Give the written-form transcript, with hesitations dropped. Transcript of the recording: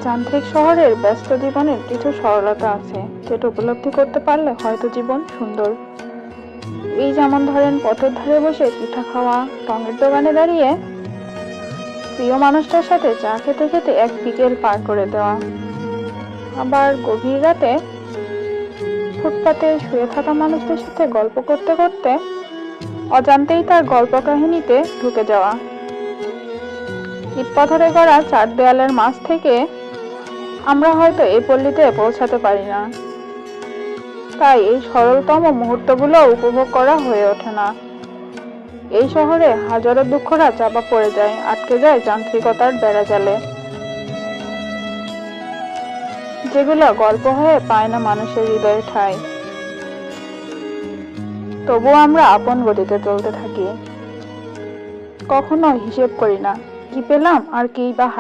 যান্ত্রিক শহরের ব্যস্ত জীবনের কিছু সরলতা আছে, যেটা উপলব্ধি করতে পারলে হয়তো জীবন সুন্দর। এই যেমন ধরেন, পথের ধারে বসে পিঠা খাওয়া, টঙের দোকানে দাঁড়িয়ে প্রিয় মানুষটার সাথে চা খেতে খেতে এক বিকেল পার করে দেওয়া। আবার গভীর রাতে ফুটপাতে শুয়ে থাকা মানুষদের সাথে গল্প করতে করতে অজান্তেই তার গল্প কাহিনীতে ঢুকে যাওয়া। ইট পাথরে গড়া চার দেয়ালের মাঝ থেকে আমরা হয়তো এই পল্লীতে পৌঁছাতে পারি না, তাই এই সরলতম মুহূর্তগুলো উপভোগ করা হয়ে ওঠে না। এই শহরে হাজারো দুঃখরা চাপা পড়ে যায়, আটকে যায় যান্ত্রিকতার বেড়াজালে, যেগুলো গল্প হয়ে পায় না মানুষের হৃদয়ে ঠাঁই। তবুও আমরা আপন গতিতে চলতে থাকি, কখনো হিসেব করি না কি পেলাম আর কি বা